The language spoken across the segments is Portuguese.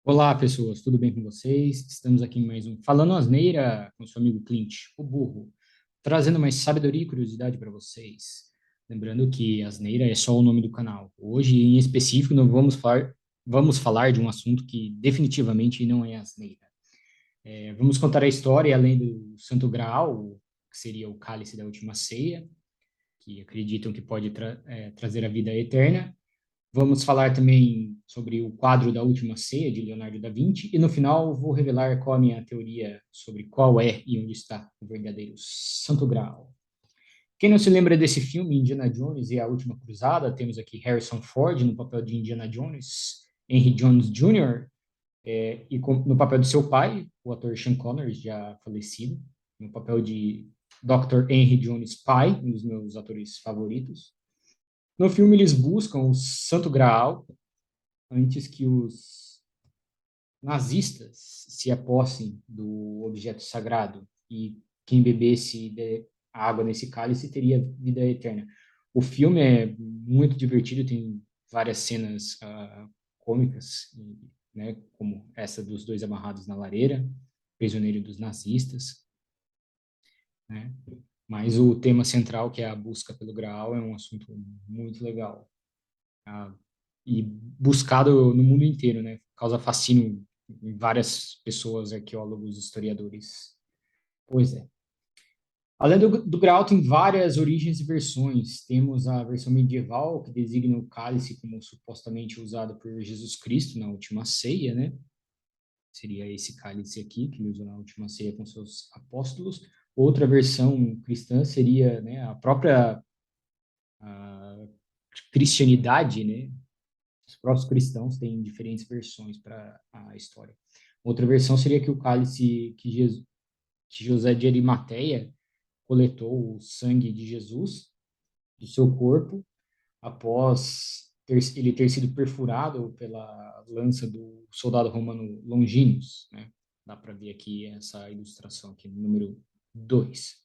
Olá, pessoas, tudo bem com vocês? Estamos aqui em mais um Falando Asneira com seu amigo Clint, o burro, trazendo mais sabedoria e curiosidade para vocês. Lembrando que asneira é só o nome do canal. Hoje, em específico, nós vamos falar de um assunto que definitivamente não é asneira. Vamos contar a história além do Santo Graal, que seria o cálice da última ceia, que acreditam que pode trazer a vida eterna. Vamos falar também sobre o quadro da Última Ceia, de Leonardo da Vinci, e no final vou revelar qual a minha teoria sobre qual é e onde está o verdadeiro Santo Graal. Quem não se lembra desse filme, Indiana Jones e a Última Cruzada, temos aqui Harrison Ford no papel de Indiana Jones, Henry Jones Jr., no papel de seu pai, o ator Sean Connery, já falecido, no papel de Dr. Henry Jones pai, um dos meus atores favoritos. No filme, eles buscam o Santo Graal, antes que os nazistas se apossem do objeto sagrado e quem bebesse a água nesse cálice teria vida eterna. O filme é muito divertido, tem várias cenas cômicas, né, como essa dos dois amarrados na lareira, prisioneiro dos nazistas, né? Mas o tema central, que é a busca pelo Graal, é um assunto muito legal. Ah, e buscado no mundo inteiro, né? Causa fascínio em várias pessoas, arqueólogos, historiadores. Pois é. Além do Graal, tem várias origens e versões. Temos a versão medieval, que designa o cálice como supostamente usado por Jesus Cristo na última ceia, né? Seria esse cálice aqui, que ele usou na última ceia com seus apóstolos. Outra versão cristã seria, né, a própria a cristianidade, né? Os próprios cristãos têm diferentes versões para a história. Outra versão seria que o cálice que José de Arimateia coletou o sangue de Jesus, do seu corpo, após ele ter sido perfurado pela lança do soldado romano Longinus, né? Dá para ver aqui essa ilustração aqui no número 2.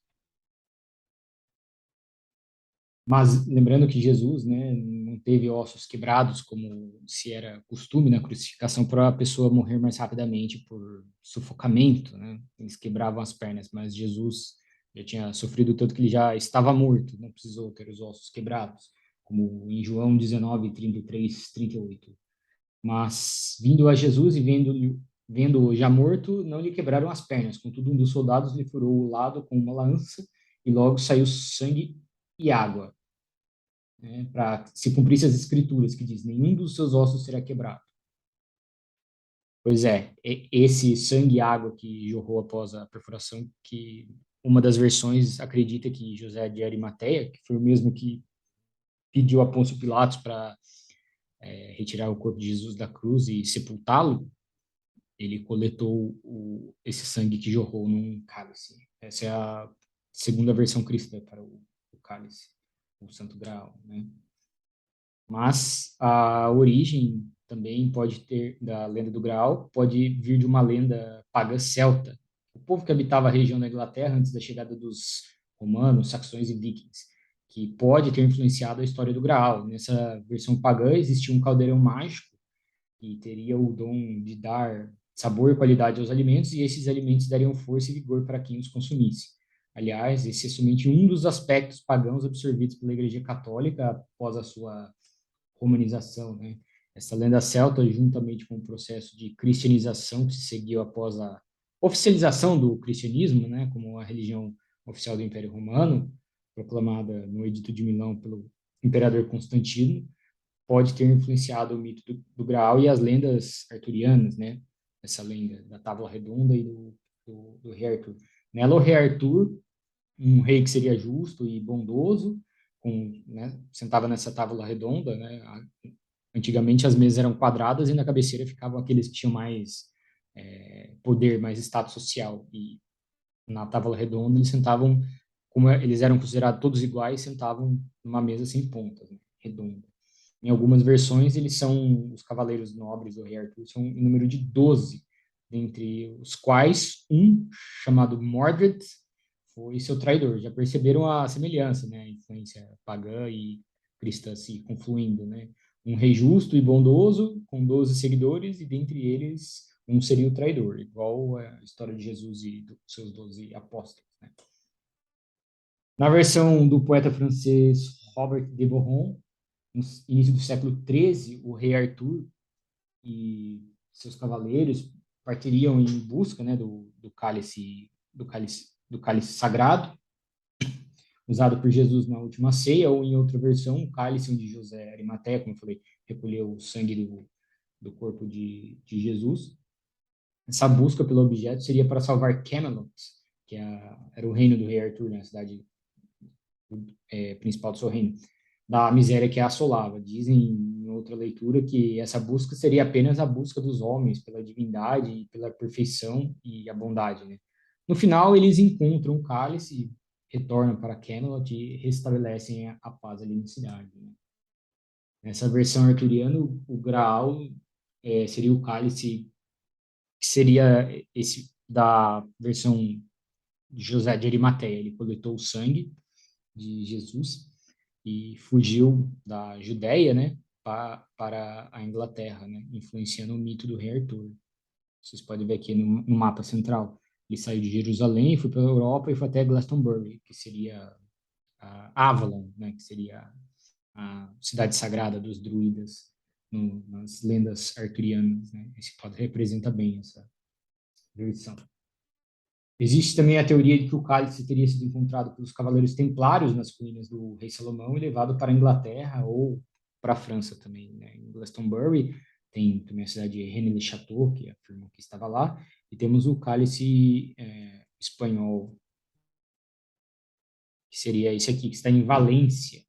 Mas lembrando que Jesus, né, não teve ossos quebrados, como se era costume na crucificação, para a pessoa morrer mais rapidamente por sufocamento, né? Eles quebravam as pernas, mas Jesus já tinha sofrido tanto que ele já estava morto, não precisou ter os ossos quebrados, como em João 19, 33, 38. Mas vindo a Jesus e vendo-o já morto, não lhe quebraram as pernas. Contudo, um dos soldados lhe furou o lado com uma lança e logo saiu sangue e água, né, para se cumprisse as escrituras que diz: nenhum dos seus ossos será quebrado. Pois é, esse sangue e água que jorrou após a perfuração, que uma das versões acredita que José de Arimateia, que foi o mesmo que pediu a Pôncio Pilatos para retirar o corpo de Jesus da cruz e sepultá-lo, ele coletou esse sangue que jorrou num cálice. Essa é a segunda versão cristã para o cálice, o Santo Graal, né? Mas a origem também pode ter, da lenda do Graal, pode vir de uma lenda pagã celta. O povo que habitava a região da Inglaterra antes da chegada dos romanos, saxões e vikings, que pode ter influenciado a história do Graal. Nessa versão pagã existia um caldeirão mágico que teria o dom de dar sabor e qualidade aos alimentos, e esses alimentos dariam força e vigor para quem os consumisse. Aliás, esse é somente um dos aspectos pagãos absorvidos pela Igreja Católica após a sua romanização, né? Essa lenda celta, juntamente com o processo de cristianização que se seguiu após a oficialização do cristianismo, né, como a religião oficial do Império Romano, proclamada no Edito de Milão pelo imperador Constantino, pode ter influenciado o mito do Graal e as lendas arturianas, né? Essa lenda da Távola Redonda e do rei Arthur. Nela, o rei Arthur, um rei que seria justo e bondoso, né, sentava nessa tábua redonda, né? Antigamente as mesas eram quadradas e na cabeceira ficavam aqueles que tinham mais poder, mais status social. E na tábua redonda eles sentavam, como eles eram considerados todos iguais, sentavam numa mesa sem pontas, né, redonda. Em algumas versões, os cavaleiros nobres do rei Arthur são em número de 12, dentre os quais um, chamado Mordred, foi seu traidor. Já perceberam a semelhança, né? A influência pagã e cristã se confluindo, né? um rei justo e bondoso, com 12 seguidores, e dentre eles um seria o traidor, igual a história de Jesus e dos seus 12 apóstolos, né? Na versão do poeta francês Robert de Boron, no início do século XIII, o rei Arthur e seus cavaleiros partiriam em busca, né, do cálice sagrado, usado por Jesus na última ceia, ou em outra versão, o cálice onde José Arimateia, como eu falei, recolheu o sangue do corpo de Jesus. Essa busca pelo objeto seria para salvar Camelot, que era o reino do rei Arthur, né, a cidade principal do seu reino, da miséria que a assolava. Dizem em outra leitura que essa busca seria apenas a busca dos homens pela divindade, pela perfeição e a bondade, né? No final, eles encontram o cálice, retornam para Camelot e restabelecem a paz ali na cidade, né? Nessa versão arturiana, o Graal seria o cálice, que seria esse da versão de José de Arimateia. Ele coletou o sangue de Jesus e fugiu da Judéia, né, para a Inglaterra, né, influenciando o mito do rei Arthur. Vocês podem ver aqui no mapa central. Ele saiu de Jerusalém, foi para a Europa e foi até Glastonbury, que seria Avalon, né, que seria a cidade sagrada dos druidas nas lendas arturianas, né? Esse quadro representa bem essa versão. Existe também a teoria de que o cálice teria sido encontrado pelos cavaleiros templários nas ruínas do rei Salomão e levado para a Inglaterra ou para a França também, né? Em Glastonbury tem também a cidade de Rennes-le-Château, que afirmou que estava lá, e temos o cálice espanhol, que seria esse aqui, que está em Valência.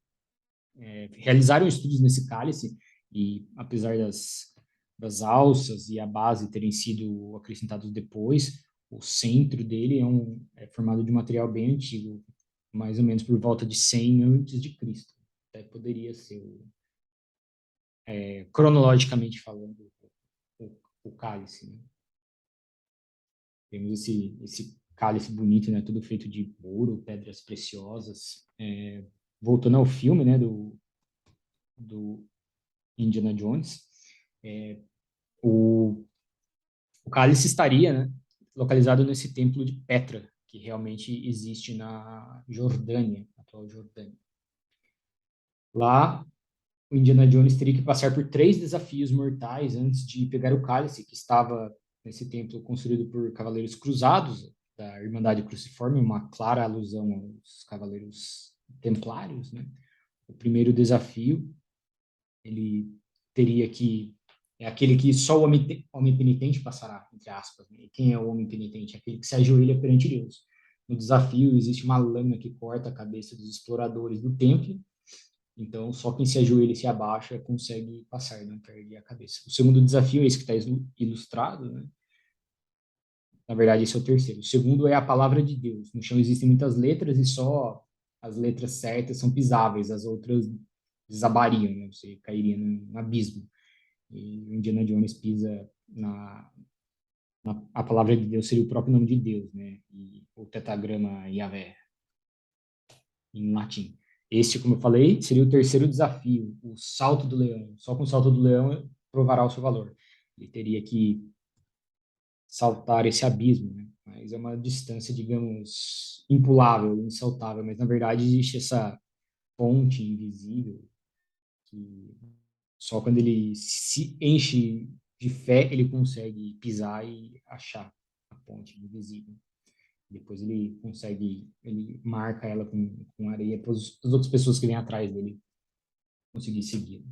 Realizaram estudos nesse cálice e, apesar das alças e a base terem sido acrescentados depois, o centro dele é formado de material bem antigo, mais ou menos por volta de 100 antes de Cristo. Até poderia ser, cronologicamente falando, o cálice, né? Temos esse cálice bonito, né? Tudo feito de ouro, pedras preciosas. Voltando ao filme, né? Do Indiana Jones, o, o cálice estaria, né, localizado nesse templo de Petra, que realmente existe na Jordânia, atual Jordânia. Lá, o Indiana Jones teria que passar por 3 desafios mortais antes de pegar o cálice, que estava nesse templo construído por cavaleiros cruzados da Irmandade Cruciforme, uma clara alusão aos cavaleiros templários, né? O primeiro desafio, ele teria que é aquele que só o homem penitente passará, entre aspas, né? E quem é o homem penitente? Aquele que se ajoelha perante Deus. No desafio, existe uma lâmina que corta a cabeça dos exploradores do templo, então só quem se ajoelha e se abaixa consegue passar, não perde a cabeça. O segundo desafio é esse que está ilustrado, né? Na verdade, esse é o terceiro. O segundo é a palavra de Deus. No chão existem muitas letras e só as letras certas são pisáveis, as outras desabariam, né? Você cairia num abismo. E o Indiana Jones pisa a palavra de Deus seria o próprio nome de Deus, né? E o tetragrama Yahvé, em latim. Este, como eu falei, seria o terceiro desafio, o salto do leão. Só com o salto do leão provará o seu valor. Ele teria que saltar esse abismo, né? Mas é uma distância, digamos, impulável, insaltável, mas na verdade existe essa ponte invisível que só quando ele se enche de fé ele consegue pisar e achar a ponte invisível. Depois ele marca ela com areia para as outras pessoas que vêm atrás dele conseguir seguir.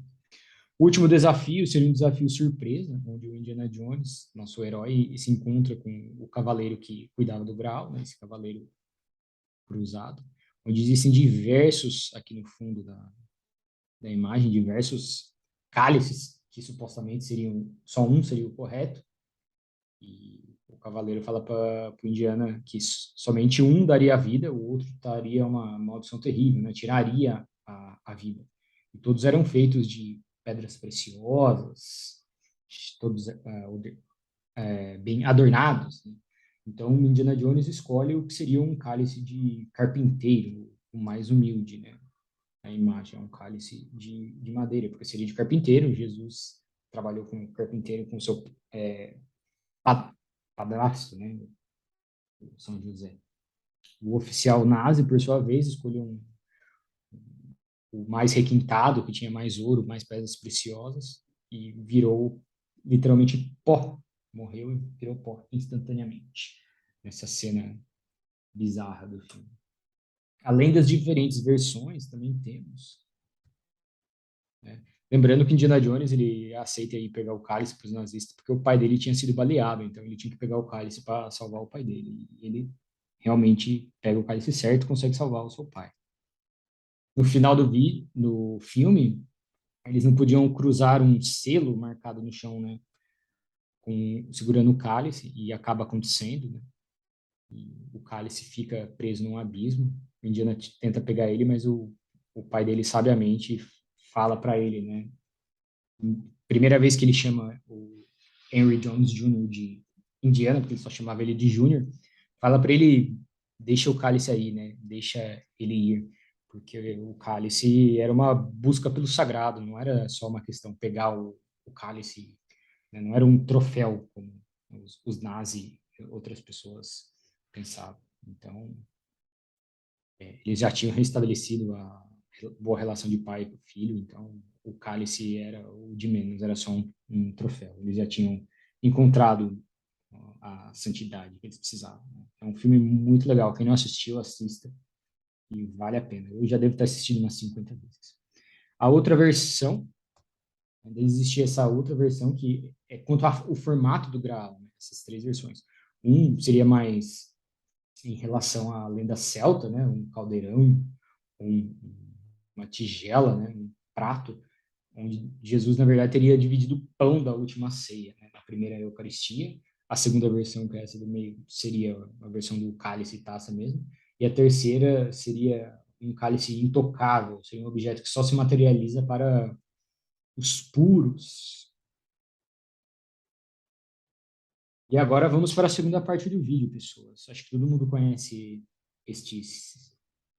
O último desafio seria um desafio surpresa, onde o Indiana Jones, nosso herói, se encontra com o cavaleiro que cuidava do Graal, né, esse cavaleiro cruzado, onde existem diversos, aqui no fundo da imagem, diversos cálices que supostamente seriam, só um seria o correto, e o cavaleiro fala para o Indiana que somente um daria a vida, o outro daria uma maldição terrível, né? Tiraria a vida. E todos eram feitos de pedras preciosas, todos bem adornados, né? Então, Indiana Jones escolhe o que seria um cálice de carpinteiro, o mais humilde, né? a imagem, é um cálice de madeira, porque seria de carpinteiro. Jesus trabalhou com carpinteiro com seu pa- padrasto, né, São José. O oficial nazi, por sua vez, escolheu o mais requintado, que tinha mais ouro, mais pedras preciosas, e virou literalmente pó. Morreu e virou pó instantaneamente. Nessa cena bizarra do filme. Além das diferentes versões, também temos, né? Lembrando que Indiana Jones ele aceita ir pegar o cálice para os nazistas porque o pai dele tinha sido baleado, então ele tinha que pegar o cálice para salvar o pai dele. E ele realmente pega o cálice certo e consegue salvar o seu pai. No final no filme, eles não podiam cruzar um selo marcado no chão, né, segurando o cálice, e acaba acontecendo, né? E o cálice fica preso num abismo. O Indiana tenta pegar ele, mas o pai dele sabiamente fala para ele, né? Primeira vez que ele chama o Henry Jones Jr. de Indiana, porque ele só chamava ele de Júnior, fala para ele: deixa o cálice aí, né? Deixa ele ir, porque o cálice era uma busca pelo sagrado, não era só uma questão pegar o cálice, né? Não era um troféu como os nazis e outras pessoas pensavam. Então, eles já tinham restabelecido a boa relação de pai com filho, então o cálice era o de menos, era só um troféu. Eles já tinham encontrado a santidade que eles precisavam, né? É um filme muito legal. Quem não assistiu, assista e vale a pena. Eu já devo ter assistido umas 50 vezes. A outra versão, ainda existia essa outra versão que é quanto ao formato do Graal, né? Essas três versões. Um seria mais em relação à lenda celta, né? Um caldeirão, um, uma tigela, né? Um prato, onde Jesus, na verdade, teria dividido o pão da última ceia, né? A primeira é a Eucaristia, a segunda versão, que é essa do meio, seria a versão do cálice e taça mesmo, e a terceira seria um cálice intocável, seria um objeto que só se materializa para os puros. E agora vamos para a segunda parte do vídeo, pessoas. Acho que todo mundo conhece este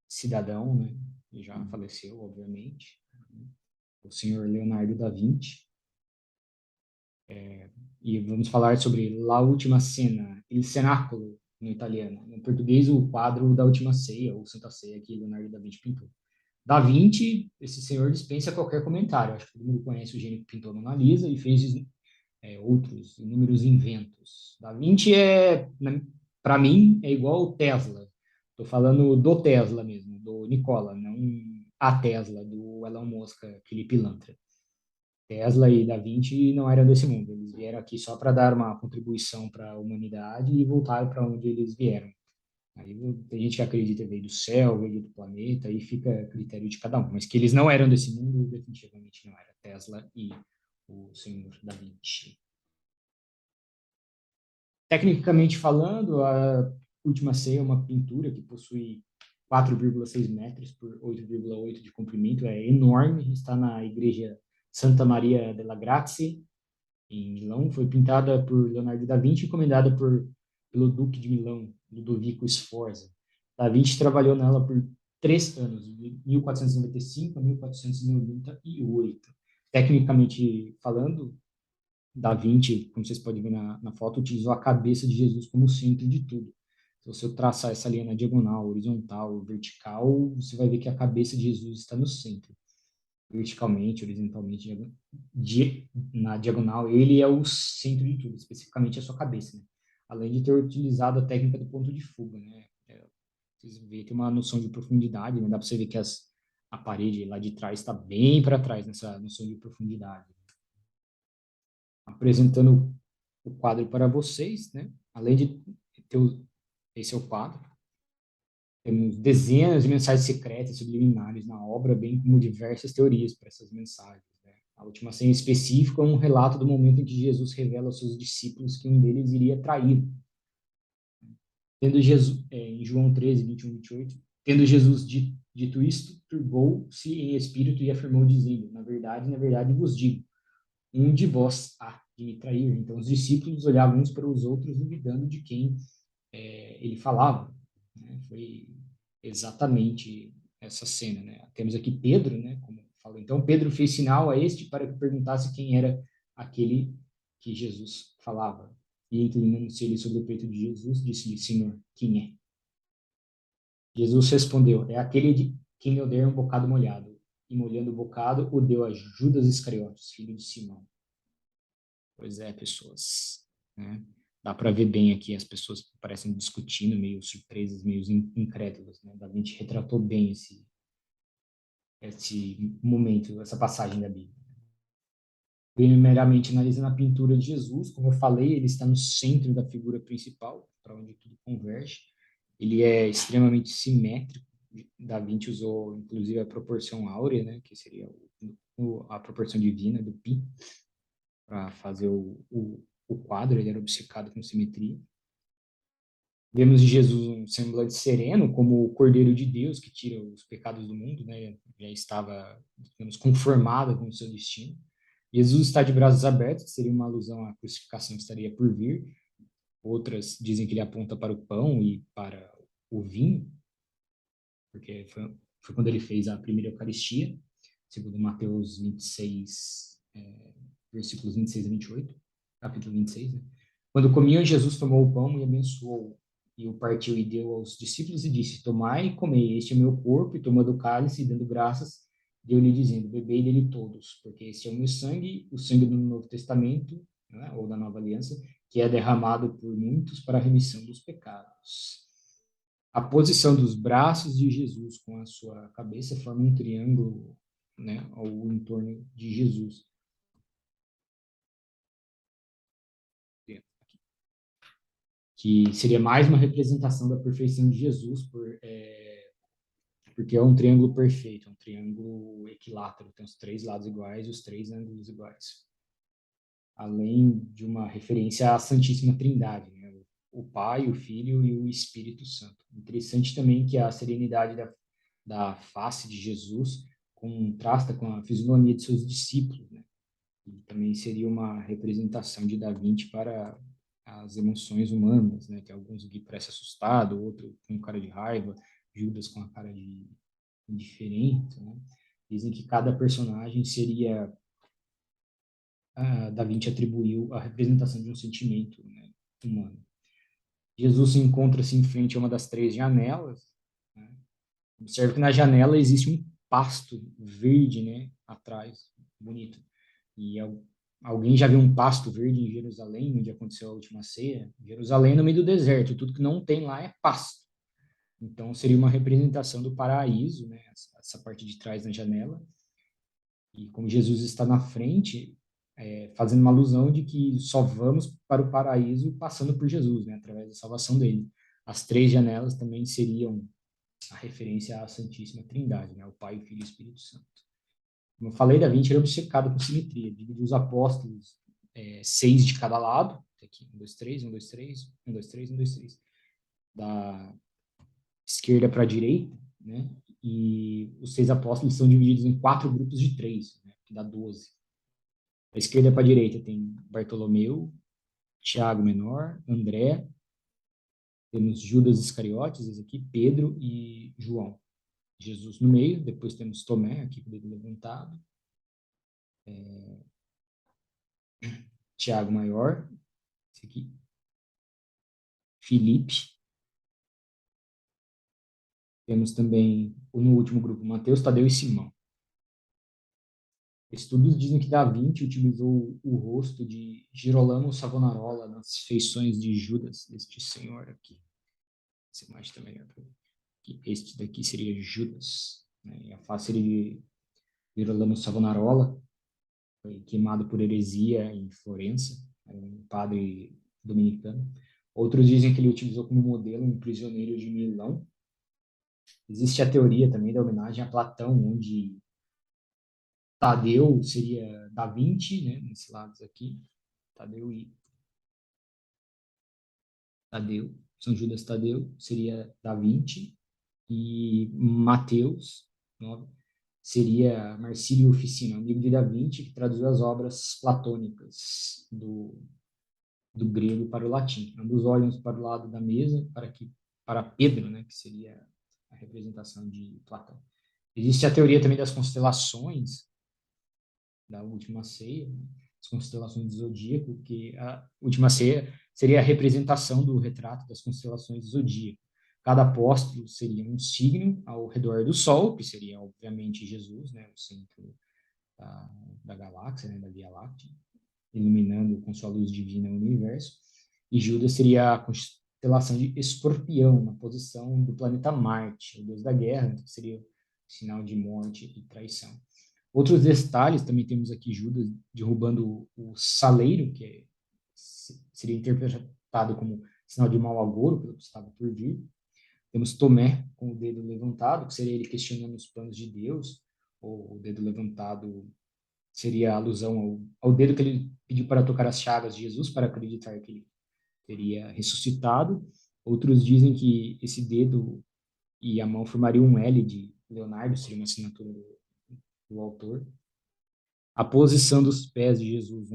cidadão, né? Ele já faleceu, obviamente, o senhor Leonardo da Vinci. E vamos falar sobre La Última Cena, Il Cenacolo, no italiano. No português, o quadro da Última Ceia, ou Santa Ceia, que Leonardo da Vinci pintou. Da Vinci, esse senhor dispensa qualquer comentário. Acho que todo mundo conhece o gênio que pintou a Mona Lisa e fez outros inúmeros inventos. Da Vinci para mim, é igual o Tesla. Estou falando do Tesla mesmo, do Nikola, não a Tesla, do Elon Musk, aquele pilantra. Tesla e Da Vinci não eram desse mundo. Eles vieram aqui só para dar uma contribuição para a humanidade e voltaram para onde eles vieram. Aí tem gente que acredita que veio do céu, veio do planeta, aí fica a critério de cada um. Mas que eles não eram desse mundo, definitivamente não era. Tesla e o senhor Da Vinci. Tecnicamente falando, a Última Ceia é uma pintura que possui 4,6 metros por 8,8 de comprimento, é enorme, está na igreja Santa Maria della Grazie, em Milão. Foi pintada por Leonardo da Vinci e encomendada pelo Duque de Milão, Ludovico Sforza. Da Vinci trabalhou nela por 3 anos, de 1495 a 1498. Tecnicamente falando, Da Vinci, como vocês podem ver na foto, utilizou a cabeça de Jesus como centro de tudo. Então, se eu traçar essa linha na diagonal, horizontal, vertical, você vai ver que a cabeça de Jesus está no centro. Verticalmente, horizontalmente, na diagonal, ele é o centro de tudo, especificamente a sua cabeça, né? Além de ter utilizado a técnica do ponto de fuga, né? Vocês veem que tem uma noção de profundidade, né? Dá para você ver que a parede lá de trás está bem para trás nessa noção de profundidade. Apresentando o quadro para vocês, né? Além de ter esse é o quadro. Temos dezenas de mensagens secretas subliminares na obra, bem como diversas teorias para essas mensagens, né? A última cena em específico é um relato do momento em que Jesus revela aos seus discípulos que um deles iria trair. Tendo Jesus, em João 13, 21, 28, tendo Jesus dito isto, turbou-se em espírito e afirmou, dizendo: na verdade vos digo, um de vós há de me trair. Então os discípulos olhavam uns para os outros, duvidando de quem ele falava, né? Foi exatamente essa cena, né? Temos aqui Pedro, né? Como falou. Então Pedro fez sinal a este para que perguntasse quem era aquele que Jesus falava. E inclinando-se ele sobre o peito de Jesus, disse-lhe: Senhor, quem é? Jesus respondeu: É aquele de quem eu der um bocado molhado. E molhando o bocado, o deu a Judas Iscariotes, filho de Simão. Pois é, pessoas, né? Dá para ver bem aqui as pessoas parecem discutindo, meio surpresas, meio incrédulas, né? Da Vinci retratou bem esse momento, essa passagem da Bíblia. Primeiramente, analisando a pintura de Jesus, como eu falei, ele está no centro da figura principal, para onde tudo converge. Ele é extremamente simétrico. Da Vinci usou, inclusive, a proporção áurea, né, que seria a proporção divina do pi, para fazer o quadro. Ele era obcecado com simetria. Vemos em Jesus um semblante sereno, como o Cordeiro de Deus que tira os pecados do mundo, né? Já estava, digamos, conformado com o seu destino. Jesus está de braços abertos, que seria uma alusão à crucificação que estaria por vir. Outras dizem que ele aponta para o pão e para o vinho, porque foi quando ele fez a primeira Eucaristia, segundo Mateus 26, versículos 26 a 28, capítulo 26, né? Quando comiam, Jesus tomou o pão e abençoou, e o partiu e deu aos discípulos e disse: Tomai e comei, este é o meu corpo, e tomando o cálice e dando graças, deu-lhe dizendo: Bebei dele todos, porque este é o meu sangue, o sangue do Novo Testamento, né, ou da Nova Aliança, que é derramado por muitos para a remissão dos pecados. A posição dos braços de Jesus com a sua cabeça forma um triângulo, né, ao entorno de Jesus. Que seria mais uma representação da perfeição de Jesus, porque é um triângulo perfeito, é um triângulo equilátero, tem os três lados iguais e os três ângulos iguais. Além de uma referência à Santíssima Trindade, né? O Pai, o Filho e o Espírito Santo. Interessante também que a serenidade da face de Jesus contrasta com a fisionomia de seus discípulos, né? E também seria uma representação de Da Vinci para as emoções humanas, né? Tem alguns aqui parece assustado, outro com cara de raiva, Judas com a cara de indiferente, né? Dizem que cada personagem seria Da Vinci atribuiu a representação de um sentimento, né, humano. Jesus se encontra-se em frente a uma das três janelas, né? Observe que na janela existe um pasto verde, né, atrás, bonito. E alguém já viu um pasto verde em Jerusalém, onde aconteceu a última ceia? Jerusalém é no meio do deserto, tudo que não tem lá é pasto. Então seria uma representação do paraíso, né, essa parte de trás na janela. E como Jesus está na frente, fazendo uma alusão de que só vamos para o paraíso passando por Jesus, né, através da salvação dele. As três janelas também seriam a referência à Santíssima Trindade, né, o Pai, o Filho e o Espírito Santo. Como eu falei, Da Vinci era obcecado com simetria, dividiu os apóstolos, seis de cada lado, aqui, um, dois, três, um, dois, três, um, dois, três, um, dois, três, da esquerda para a direita, né, e os seis apóstolos são divididos em quatro grupos de três, né, que dá 12. Da esquerda para a direita tem Bartolomeu, Tiago Menor, André, temos Judas Iscariotes, esse aqui, Pedro e João. Jesus no meio, depois temos Tomé, aqui com o dedo levantado, Tiago Maior, esse aqui, Filipe, temos também, no último grupo, Mateus, Tadeu e Simão. Estudos dizem que Da Vinci utilizou o rosto de Girolamo Savonarola nas feições de Judas, este senhor aqui. Essa imagem também é que este daqui seria Judas, né? E a face seria de Girolamo Savonarola, foi queimado por heresia em Florença, era um padre dominicano. Outros dizem que ele utilizou como modelo um prisioneiro de Milão. Existe a teoria também da homenagem a Platão, onde Tadeu seria Da Vinci, né, nesse lado aqui, Tadeu e Tadeu, São Judas Tadeu seria Da Vinci, e Mateus, 9, seria Marcílio Ficino, amigo de Da Vinci, que traduziu as obras platônicas do grego para o latim. Ambos olham para o lado da mesa para Pedro, né, que seria a representação de Platão. Existe a teoria também das constelações, da última ceia, né? As constelações do zodíaco, que a última ceia seria a representação do retrato das constelações do zodíaco. Cada apóstolo seria um signo ao redor do Sol, que seria, obviamente, Jesus, né, o centro da, da galáxia, né, da Via Láctea, iluminando com sua luz divina o universo. E Judas seria a constelação de Escorpião, na posição do planeta Marte, o deus da guerra, que seria sinal de morte e traição. Outros detalhes, também temos aqui Judas derrubando o saleiro, que seria interpretado como sinal de mau agouro, pelo que estava por vir. Temos Tomé com o dedo levantado, que seria ele questionando os planos de Deus, ou o dedo levantado seria a alusão ao dedo que ele pediu para tocar as chagas de Jesus, para acreditar que ele teria ressuscitado. Outros dizem que esse dedo e a mão formariam um L de Leonardo, seria uma assinatura do autor. A posição dos pés de Jesus,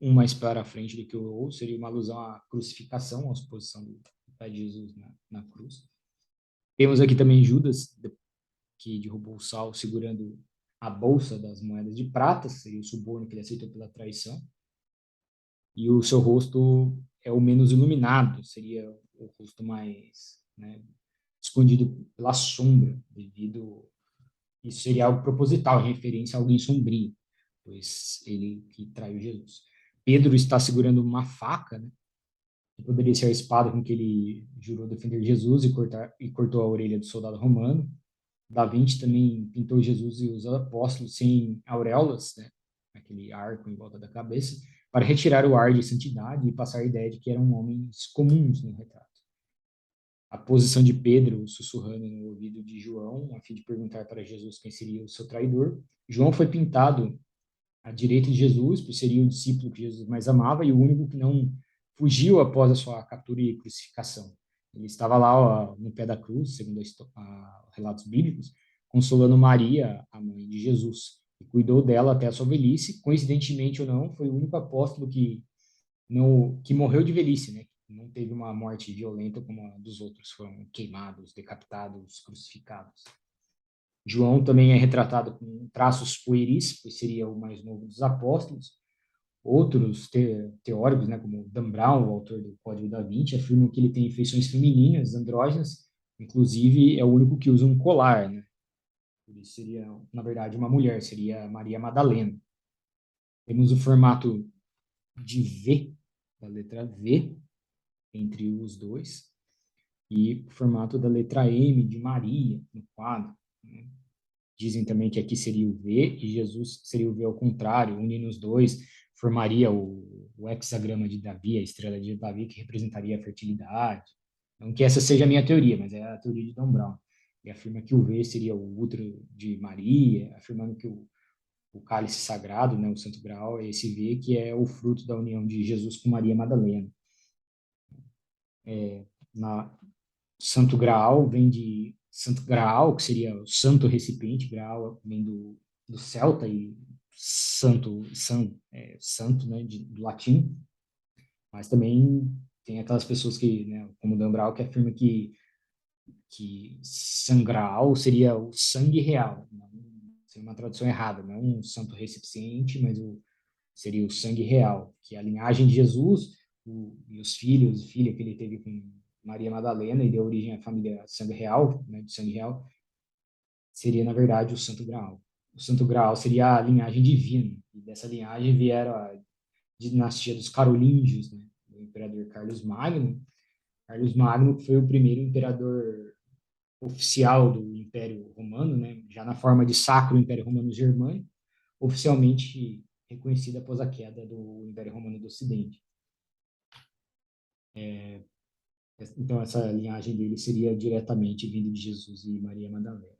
um mais para frente do que o outro, seria uma alusão à crucificação, à posição do pé de Jesus na cruz. Temos aqui também Judas, que derrubou o sal, segurando a bolsa das moedas de prata, seria o suborno que ele aceitou pela traição. E o seu rosto é o menos iluminado, seria o rosto mais, né, escondido pela sombra, devido isso seria algo proposital, em referência a alguém sombrio, pois ele que traiu Jesus. Pedro está segurando uma faca, né, que poderia ser a espada com que ele jurou defender Jesus e cortou a orelha do soldado romano. Da Vinci também pintou Jesus e os apóstolos sem auréolas, né, aquele arco em volta da cabeça, para retirar o ar de santidade e passar a ideia de que eram homens comuns no retrato. A posição de Pedro sussurrando no ouvido de João, a fim de perguntar para Jesus quem seria o seu traidor. João foi pintado à direita de Jesus, pois seria o discípulo que Jesus mais amava e o único que não fugiu após a sua captura e crucificação. Ele estava lá ó, no pé da cruz, segundo relatos bíblicos, consolando Maria, a mãe de Jesus, e cuidou dela até a sua velhice. Coincidentemente ou não, foi o único apóstolo que morreu de velhice, né? Não teve uma morte violenta como a dos outros, foram queimados, decapitados, crucificados. João também é retratado com traços pueris, pois seria o mais novo dos apóstolos. Outros teóricos, né, como Dan Brown, o autor do Código da Vinci, afirmam que ele tem feições femininas, andrógenas, inclusive é o único que usa um colar, né? Ele seria, na verdade, uma mulher, seria Maria Madalena. Temos o formato de V, da letra V, entre os dois, e o formato da letra M de Maria no quadro, né? Dizem também que aqui seria o V e Jesus seria o V ao contrário, unindo os dois, formaria o hexagrama de Davi, a estrela de Davi, que representaria a fertilidade. Não que essa seja a minha teoria, mas é a teoria de Dan Brown. Ele afirma que o V seria o útero de Maria, afirmando que o cálice sagrado, né, o Santo Graal, é esse V que é o fruto da união de Jesus com Maria Madalena. Na Santo Graal vem de Santo Graal, que seria o santo recipiente, Graal vem do celta e santo, né, do latim, mas também tem aquelas pessoas que, né, como Dan Brown, que afirma que sangral seria o sangue real, não, seria uma tradução errada, não um santo recipiente, mas seria o sangue real, que é a linhagem de Jesus e os filhos e filha que ele teve com Maria Madalena e deu origem à família sangue real, né, de sangue real, seria, na verdade, o Santo Graal. O Santo Graal seria a linhagem divina, e dessa linhagem vieram a dinastia dos carolíngios, né, do imperador Carlos Magno. Carlos Magno foi o primeiro imperador oficial do Império Romano, né, já na forma de Sacro Império Romano Germânico, oficialmente reconhecido após a queda do Império Romano do Ocidente. Então, essa linhagem dele seria diretamente vindo de Jesus e Maria Madalena.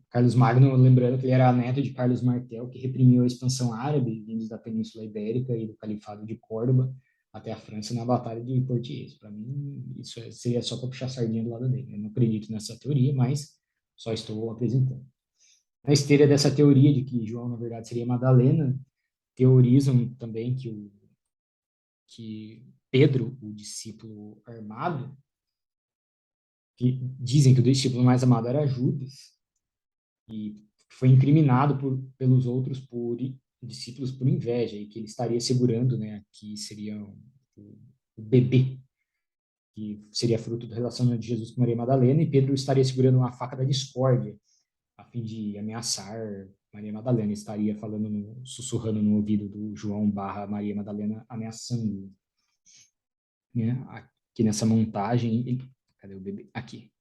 Carlos Magno, lembrando que ele era neto de Carlos Martel, que reprimiu a expansão árabe vindos da Península Ibérica e do Califado de Córdoba até a França na Batalha de Poitiers. Para mim, isso seria só para puxar a sardinha do lado dele. Eu não acredito nessa teoria, mas só estou apresentando. Na esteira dessa teoria de que João, na verdade, seria Madalena, teorizam também que Pedro, o discípulo armado, que dizem que o discípulo mais amado era Judas, e foi incriminado pelos outros discípulos por inveja, e que ele estaria segurando, né, que seria o bebê, que seria fruto do relacionamento de Jesus com Maria Madalena, e Pedro estaria segurando uma faca da discórdia, a fim de ameaçar Maria Madalena, estaria falando, sussurrando no ouvido do João barra Maria Madalena, ameaçando, né, aqui nessa montagem, cadê o bebê? Aqui.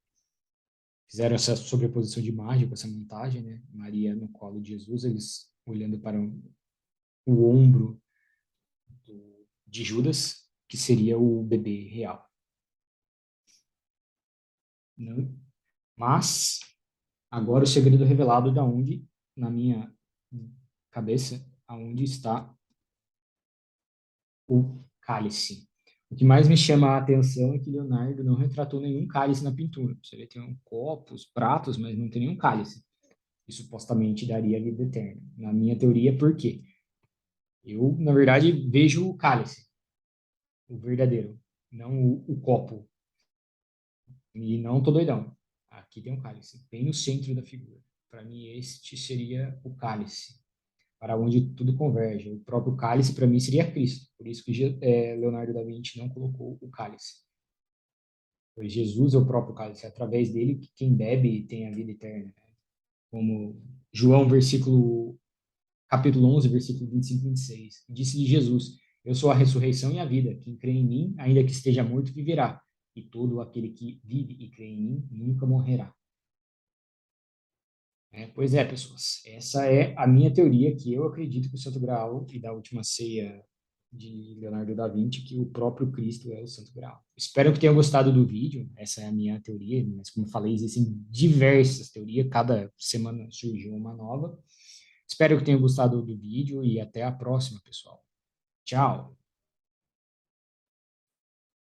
Fizeram essa sobreposição de imagem com essa montagem, né? Maria no colo de Jesus, eles olhando para o ombro de Judas, que seria o bebê real. Não? Mas agora o segredo revelado da onde, na minha cabeça, aonde está o cálice. O que mais me chama a atenção é que Leonardo não retratou nenhum cálice na pintura. Você vê, tem copos, pratos, mas não tem nenhum cálice. E supostamente daria a vida eterna. Na minha teoria, por quê? Eu, na verdade, vejo o cálice, o verdadeiro, não o copo. E não tô doidão. Aqui tem um cálice, bem no centro da figura. Para mim, este seria o cálice, para onde tudo converge. O próprio cálice, para mim, seria Cristo. Por isso que Leonardo da Vinci não colocou o cálice. Pois Jesus é o próprio cálice, é através dele que quem bebe tem a vida eterna. Né? Como João, capítulo 11, versículo 25 e 26. Disse-lhe Jesus: Eu sou a ressurreição e a vida. Quem crê em mim, ainda que esteja morto, viverá. E todo aquele que vive e crê em mim nunca morrerá. Pois é, pessoas. Essa é a minha teoria, que eu acredito que o Santo Graal e da Última Ceia de Leonardo da Vinci, que o próprio Cristo é o Santo Graal. Espero que tenham gostado do vídeo. Essa é a minha teoria, mas como eu falei, existem diversas teorias. Cada semana surgiu uma nova. Espero que tenham gostado do vídeo e até a próxima, pessoal. Tchau!